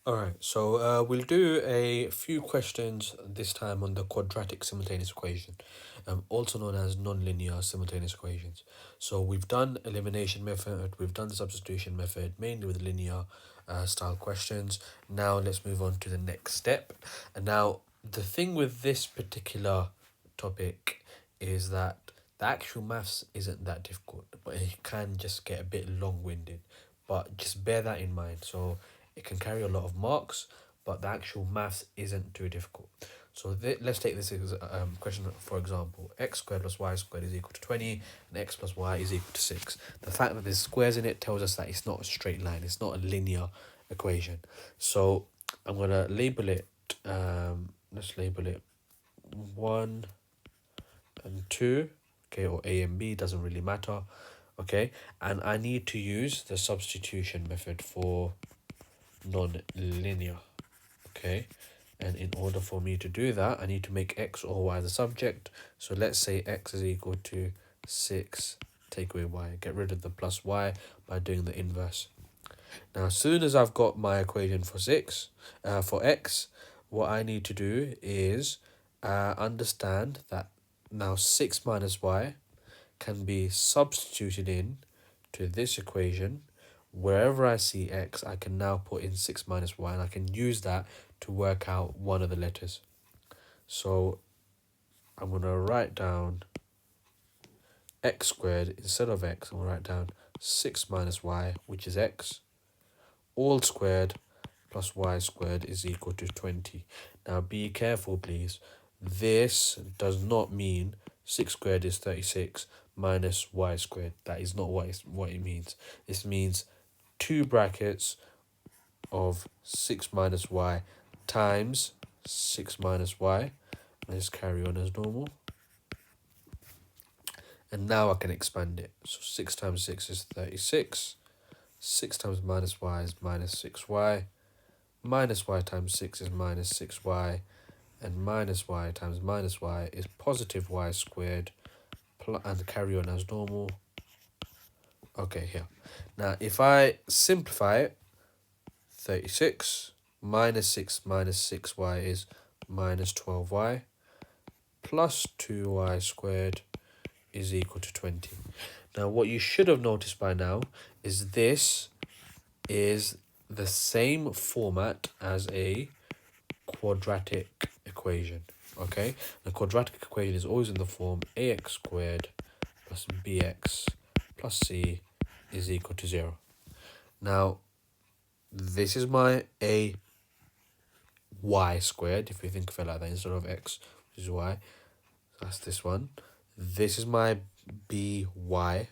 Alright, so we'll do a few questions this time on the quadratic simultaneous equation, also known as nonlinear simultaneous equations. So we've done elimination method, we've done the substitution method, mainly with linear style questions. Now let's move on to the next step. And now the thing with this particular topic is that the actual maths isn't that difficult, but it can just get a bit long-winded. But just bear that in mind. So it can carry a lot of marks, but the actual maths isn't too difficult. So let's take this question for example. X squared plus y squared is equal to 20, and x plus y is equal to 6. The fact that there's squares in it tells us that it's not a straight line. It's not a linear equation. So I'm going to label it, let's label it 1 and 2, okay, or A and B, doesn't really matter, okay? And I need to use the substitution method for non-linear, okay? And in order for me to do that, I need to make x or y the subject. So let's say x is equal to 6, take away y. Get rid of the plus y by doing the inverse. Now, as soon as I've got my equation for for x, what I need to do is understand that now 6 minus y can be substituted in to this equation. Wherever I see x, I can now put in 6 minus y, and I can use that to work out one of the letters. So I'm going to write down x squared instead of x. I'm going to write down 6 minus y, which is x, all squared plus y squared is equal to 20. Now be careful, please. This does not mean 6 squared is 36 minus y squared. That is not what it means. This means 2 brackets of 6 minus y times 6 minus y. Let's carry on as normal. And now I can expand it. So 6 times 6 is 36. 6 times minus y is minus 6y. Minus y times 6 is minus 6y. And minus y times minus y is positive y squared. And carry on as normal. Okay, here. Now, if I simplify it, 36 minus 6y is minus 12y plus 2y squared is equal to 20. Now, what you should have noticed by now is this is the same format as a quadratic equation, okay? The quadratic equation is always in the form ax squared plus bx plus c is equal to 0. Now, this is my a y squared, if you think of it like that, instead of x, which is y. That's this one. This is my by,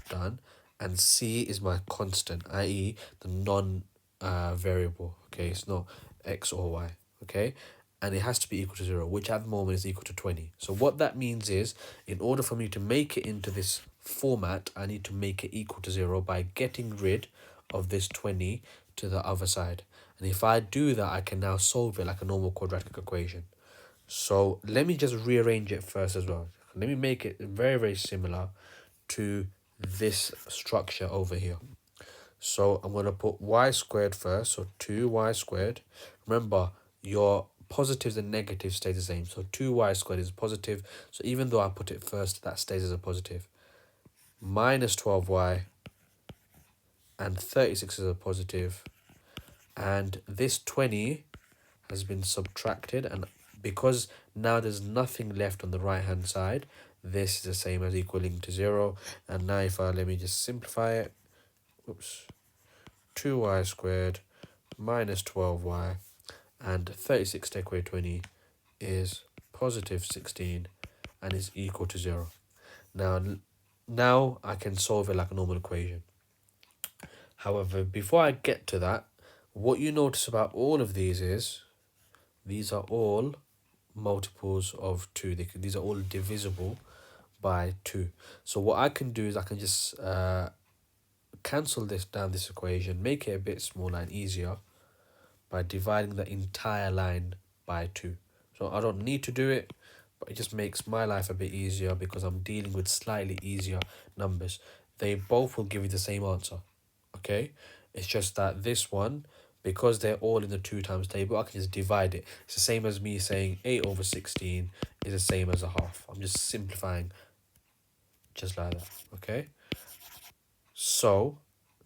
done. And c is my constant, i.e. the non-variable, okay? It's not x or y, okay? And it has to be equal to 0, which at the moment is equal to 20. So what that means is, in order for me to make it into this format, I need to make it equal to 0 by getting rid of this 20 to the other side. And if I do that, I can now solve it like a normal quadratic equation. So let me just rearrange it first as well. Let me make it very, very similar to this structure over here. So I'm going to put y squared first, so 2y squared. Remember, your positives and negatives stay the same. So 2y squared is positive. So even though I put it first, that stays as a positive. Minus 12y and 36 is a positive. And this 20 has been subtracted, and because now there's nothing left on the right hand side, this is the same as equaling to 0. And now if let me just simplify it. Oops. 2y squared minus 12y and 36 take away 20 is positive 16 and is equal to 0. Now I can solve it like a normal equation. However, before I get to that, what you notice about all of these is these are all multiples of 2. These are all divisible by 2. So what I can do is I can just cancel this equation, make it a bit smaller and easier by dividing the entire line by 2. So I don't need to do it, but it just makes my life a bit easier because I'm dealing with slightly easier numbers. They both will give you the same answer, okay? It's just that this one, because they're all in the 2 times table, I can just divide it. It's the same as me saying 8 over 16 is the same as a half. I'm just simplifying just like that, okay? So,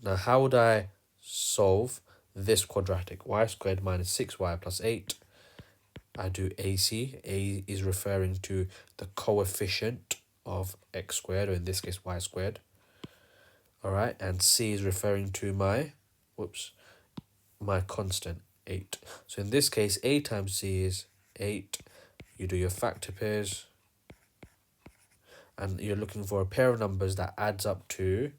now how would I solve this quadratic? Y squared minus 6y plus 8. I do AC. A is referring to the coefficient of x squared, or in this case y squared. All right, and C is referring to my, my constant, 8. So in this case, A times C is 8. You do your factor pairs, and you're looking for a pair of numbers that adds up to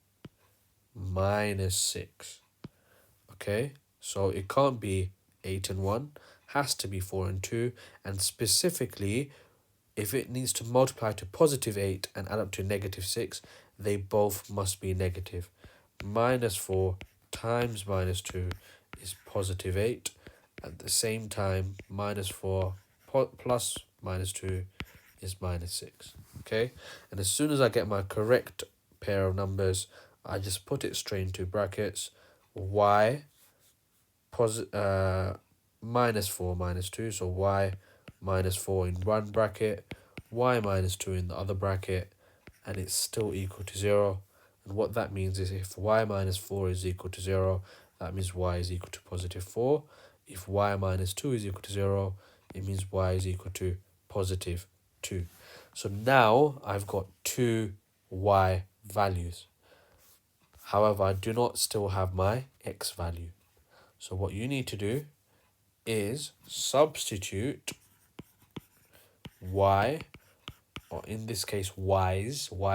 minus 6. Okay, so it can't be 8 and 1, has to be 4 and 2, and specifically, if it needs to multiply to positive 8 and add up to negative 6, they both must be negative. Minus 4 times minus 2 is positive 8. At the same time, minus 4 plus minus 2 is minus 6. Okay, and as soon as I get my correct pair of numbers, I just put it straight into brackets. Y minus 4 minus 2, so y minus 4 in one bracket, y minus 2 in the other bracket, and it's still equal to 0. And what that means is if y minus 4 is equal to 0, that means y is equal to positive 4. If y minus 2 is equal to 0, it means y is equal to positive 2. So now I've got 2 y values. However, I do not still have my x value. So what you need to do is substitute y, or in this case y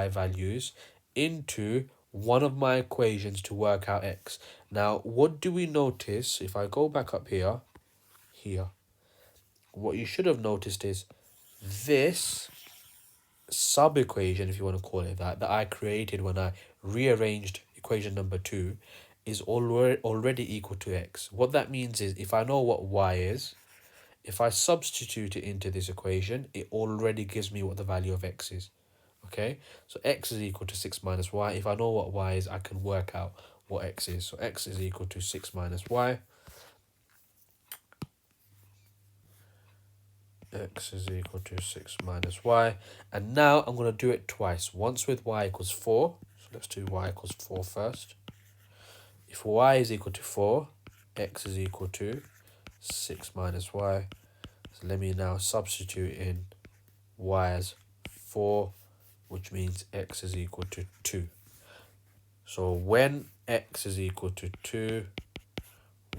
values, into one of my equations to work out x. Now, what do we notice if I go back up here, what you should have noticed is this sub-equation, if you want to call it that I created when I rearranged equation number 2 is already equal to x. What that means is if I know what y is, if I substitute it into this equation, it already gives me what the value of x is. Okay, so x is equal to 6 minus y. If I know what y is, I can work out what x is. So x is equal to 6 minus y. X is equal to 6 minus y. And now I'm going to do it twice. Once with y equals 4. So let's do y equals 4 first. If y is equal to 4, x is equal to 6 minus y. So let me now substitute in y as 4, which means x is equal to 2. So when x is equal to 2,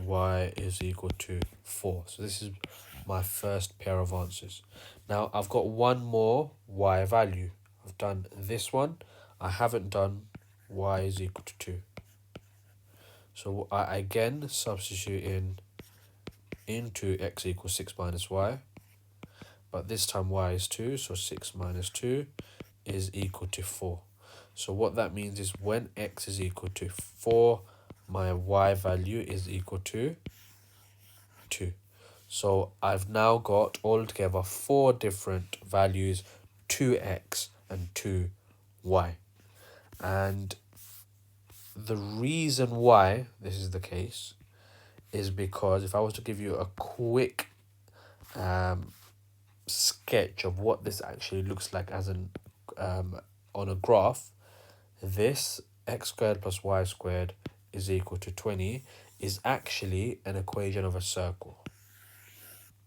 y is equal to 4. So this is my first pair of answers. Now I've got one more y value. I've done this one. I haven't done y is equal to 2. So I again substitute in into x equals 6 minus y. But this time y is 2, so 6 minus 2 is equal to 4. So what that means is when x is equal to 4, my y value is equal to 2. So I've now got altogether 4 different values, 2x and 2y. And the reason why this is the case is because if I was to give you a quick sketch of what this actually looks like as an on a graph, this x squared plus y squared is equal to 20 is actually an equation of a circle.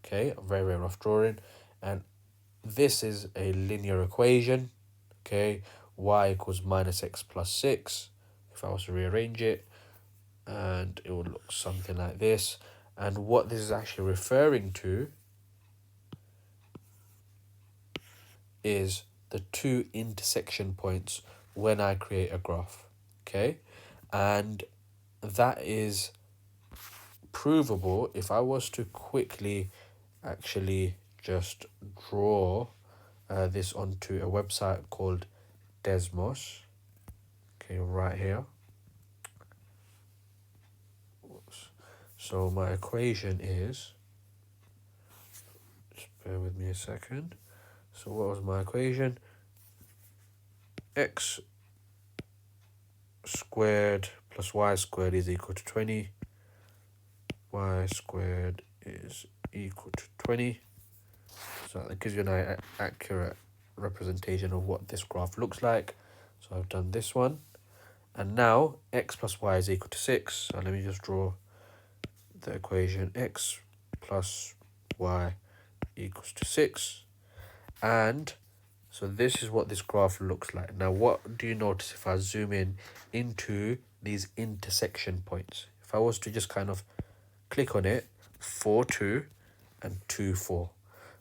Okay, a very, very rough drawing. And this is a linear equation. Okay, y equals minus x plus 6. If I was to rearrange it, and it would look something like this. And what this is actually referring to is the 2 intersection points when I create a graph. Okay, and that is provable if I was to quickly actually just draw this onto a website called Desmos. Okay, right here. So my equation is, just bear with me a second. So what was my equation? X squared plus y squared is equal to 20. y squared is equal to 20. So that gives you an accurate representation of what this graph looks like. So I've done this one. And now x plus y is equal to 6. So let me just draw the equation x plus y equals to 6. And so this is what this graph looks like. Now, what do you notice if I zoom in into these intersection points? If I was to just kind of click on it, 4, 2, and 2, 4.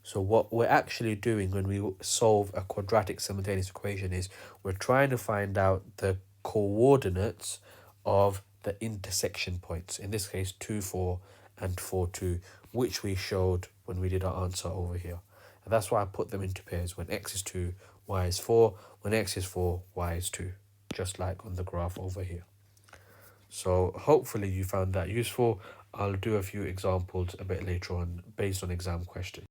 So what we're actually doing when we solve a quadratic simultaneous equation is we're trying to find out the coordinates of the intersection points. In this case, 2, 4 and 4, 2, which we showed when we did our answer over here. And that's why I put them into pairs. When x is 2, y is 4. When x is 4, y is 2. Just like on the graph over here. So hopefully you found that useful. I'll do a few examples a bit later on based on exam questions.